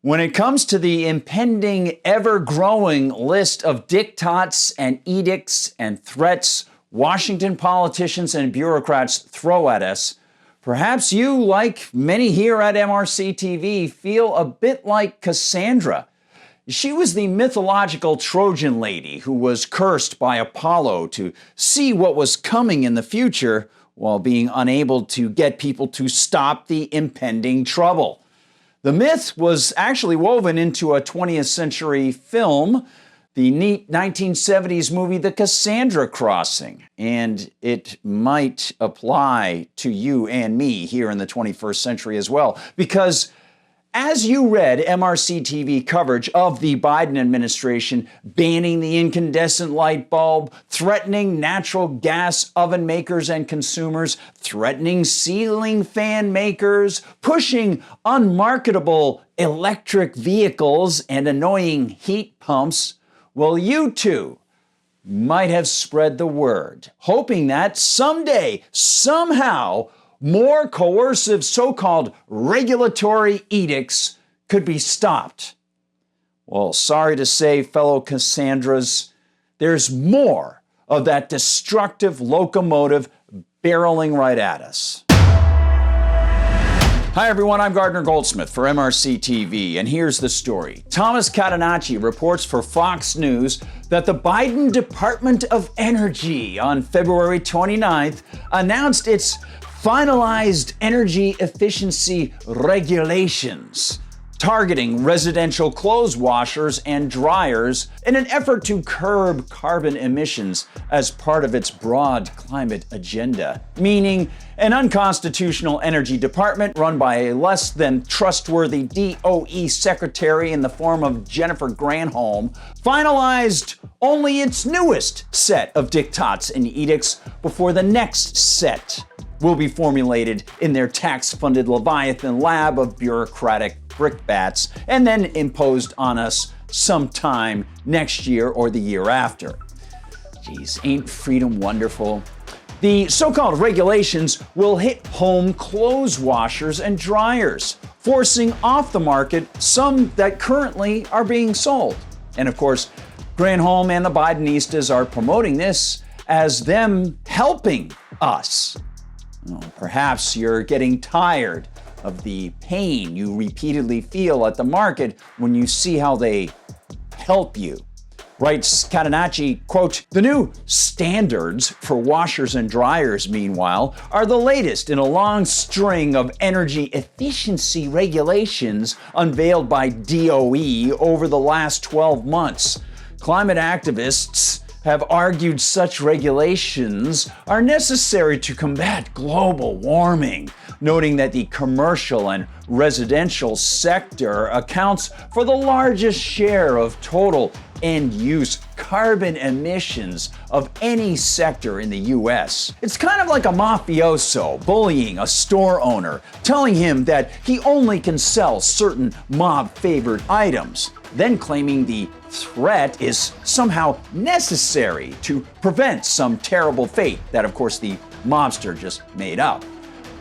When it comes to the impending, ever-growing list of diktats and edicts and threats Washington politicians and bureaucrats throw at us, perhaps you, like many here at MRC-TV, feel a bit like Cassandra. She was the mythological Trojan lady who was cursed by Apollo to see what was coming in the future while being unable to get people to stop the impending trouble. The myth was actually woven into a 20th century film, the neat 1970s movie, The Cassandra Crossing, and it might apply to you and me here in the 21st century as well, because as you read MRC-TV coverage of the Biden administration banning the incandescent light bulb, threatening natural gas oven makers and consumers, threatening ceiling fan makers, pushing unmarketable electric vehicles and annoying heat pumps, well, you too might have spread the word, hoping that someday, somehow, more coercive so-called regulatory edicts could be stopped. Well, sorry to say, fellow Cassandras, there's more of that destructive locomotive barreling right at us. Hi everyone, I'm Gardner Goldsmith for MRC-TV, and here's the story. Thomas Catanacci reports for Fox News that the Biden Department of Energy on February 29th announced its finalized energy efficiency regulations, targeting residential clothes washers and dryers in an effort to curb carbon emissions as part of its broad climate agenda, meaning an unconstitutional energy department run by a less than trustworthy DOE secretary in the form of Jennifer Granholm finalized only its newest set of diktats and edicts before the next set will be formulated in their tax-funded Leviathan lab of bureaucratic brickbats and then imposed on us sometime next year or the year after. Geez, ain't freedom wonderful? The so-called regulations will hit home clothes washers and dryers, forcing off the market some that currently are being sold. And of course, Granholm and the Bidenistas are promoting this as them helping us. Well, perhaps you're getting tired of the pain you repeatedly feel at the market when you see how they help you. Writes Catanacci, quote, "The new standards for washers and dryers, meanwhile, are the latest in a long string of energy efficiency regulations unveiled by DOE over the last 12 months. Climate activists have argued such regulations are necessary to combat global warming, noting that the commercial and residential sector accounts for the largest share of total end-use carbon emissions of any sector in the U.S. It's kind of like a mafioso bullying a store owner, telling him that he only can sell certain mob-favored items, then claiming the threat is somehow necessary to prevent some terrible fate that, of course, the mobster just made up.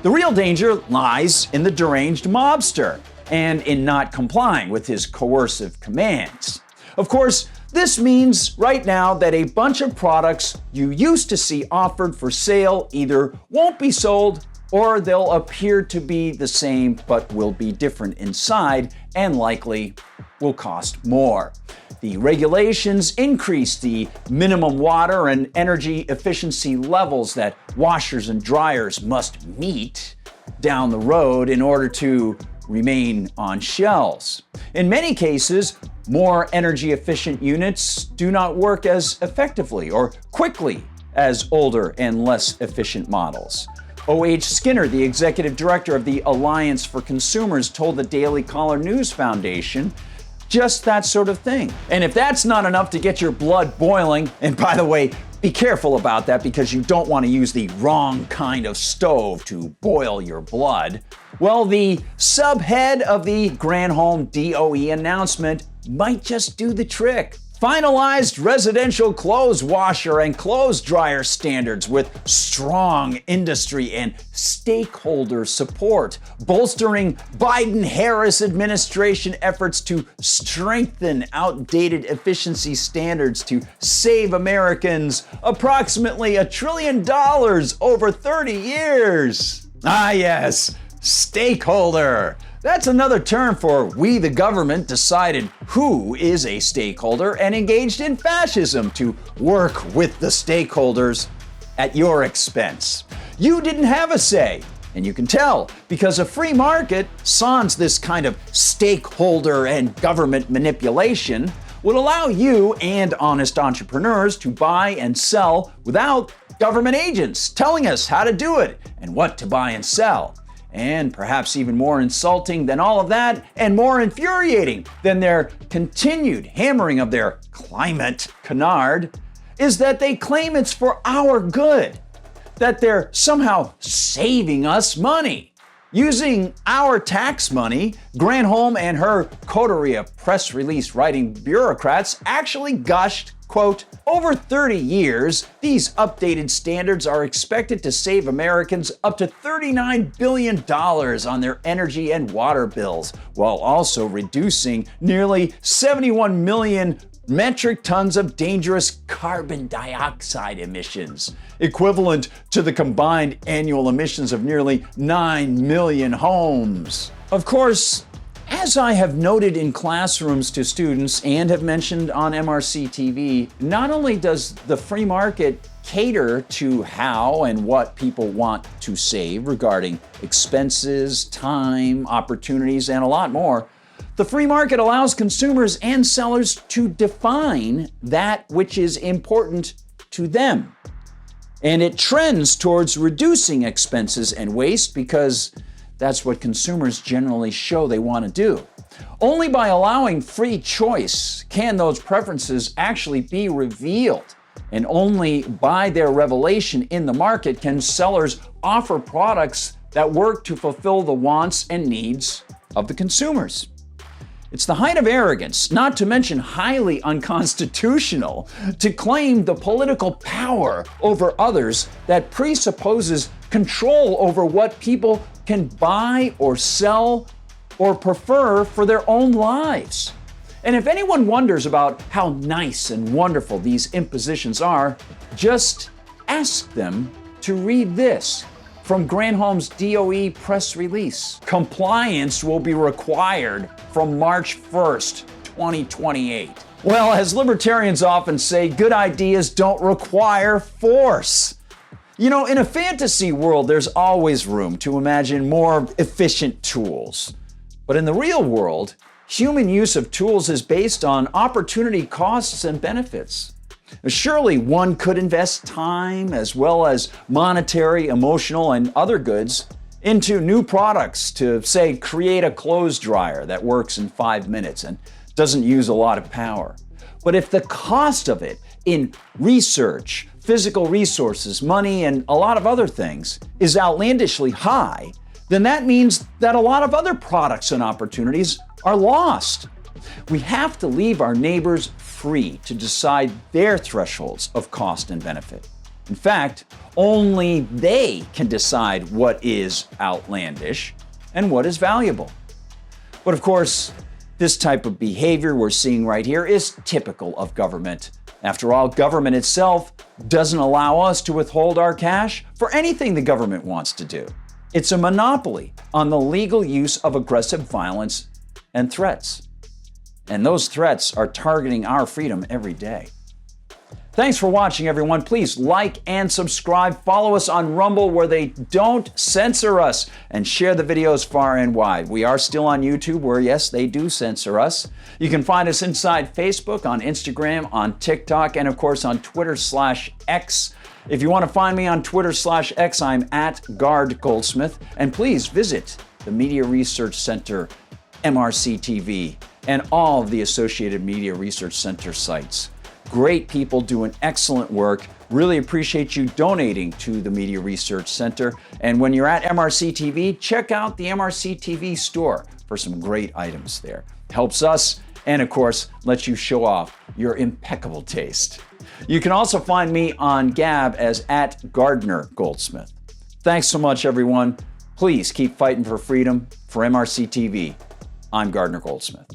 The real danger lies in the deranged mobster and in not complying with his coercive commands. Of course, this means right now that a bunch of products you used to see offered for sale either won't be sold or they'll appear to be the same but will be different inside and likely will cost more. The regulations increase the minimum water and energy efficiency levels that washers and dryers must meet down the road in order to remain on shelves. In many cases, more energy efficient units do not work as effectively or quickly as older and less efficient models. O.H. Skinner, the executive director of the Alliance for Consumers, told the Daily Caller News Foundation just that sort of thing. And if that's not enough to get your blood boiling, and by the way, be careful about that because you don't want to use the wrong kind of stove to boil your blood, well, the subhead of the Granholm DOE announcement might just do the trick. finalized residential clothes washer and clothes dryer standards with strong industry and stakeholder support, bolstering Biden-Harris administration efforts to strengthen outdated efficiency standards to save Americans approximately $1 trillion over 30 years. Ah yes, stakeholder. That's another term for we the government decided who is a stakeholder and engaged in fascism to work with the stakeholders at your expense. You didn't have a say, and you can tell because a free market, sans this kind of stakeholder and government manipulation, would allow you and honest entrepreneurs to buy and sell without government agents telling us how to do it and what to buy and sell. And perhaps even more insulting than all of that, and more infuriating than their continued hammering of their climate canard, is that they claim it's for our good, that they're somehow saving us money. Using our tax money, Granholm and her coterie of press release writing bureaucrats actually gushed, quote, over 30 years, these updated standards are expected to save Americans up to $39 billion on their energy and water bills, while also reducing nearly 71 million metric tons of dangerous carbon dioxide emissions, equivalent to the combined annual emissions of nearly 9 million homes. Of course, as I have noted in classrooms to students and have mentioned on MRC-TV, not only does the free market cater to how and what people want to save regarding expenses, time, opportunities, and a lot more, the free market allows consumers and sellers to define that which is important to them. And it trends towards reducing expenses and waste because that's what consumers generally show they want to do. Only by allowing free choice can those preferences actually be revealed. And only by their revelation in the market can sellers offer products that work to fulfill the wants and needs of the consumers. It's the height of arrogance, not to mention highly unconstitutional, to claim the political power over others that presupposes control over what people can buy or sell or prefer for their own lives. And if anyone wonders about how nice and wonderful these impositions are, just ask them to read this from Granholm's DOE press release. Compliance will be required from March 1st, 2028. Well, as libertarians often say, good ideas don't require force. You know, in a fantasy world, there's always room to imagine more efficient tools. But in the real world, human use of tools is based on opportunity costs and benefits. Surely one could invest time as well as monetary, emotional, and other goods into new products to, say, create a clothes dryer that works in 5 minutes and doesn't use a lot of power. But if the cost of it in research, physical resources, money, and a lot of other things is outlandishly high, then that means that a lot of other products and opportunities are lost. We have to leave our neighbors free to decide their thresholds of cost and benefit. In fact, only they can decide what is outlandish and what is valuable. But of course, this type of behavior we're seeing right here is typical of government. After all, government itself doesn't allow us to withhold our cash for anything the government wants to do. It's a monopoly on the legal use of aggressive violence and threats. And those threats are targeting our freedom every day. Thanks for watching, everyone. Please like and subscribe. Follow us on Rumble where they don't censor us, and share the videos far and wide. We are still on YouTube where, yes, they do censor us. You can find us inside Facebook, on Instagram, on TikTok, and of course on Twitter/X. If you want to find me on Twitter/X, I'm at Guard Goldsmith. And please visit the Media Research Center, MRC-TV, and all of the associated Media Research Center sites. Great people doing excellent work. Really appreciate you donating to the Media Research Center. And when you're at MRC-TV, check out the MRC-TV store for some great items there. Helps us and of course, lets you show off your impeccable taste. You can also find me on Gab as @GardnerGoldsmith. Thanks so much, everyone. Please keep fighting for freedom. For MRC TV, I'm Gardner Goldsmith.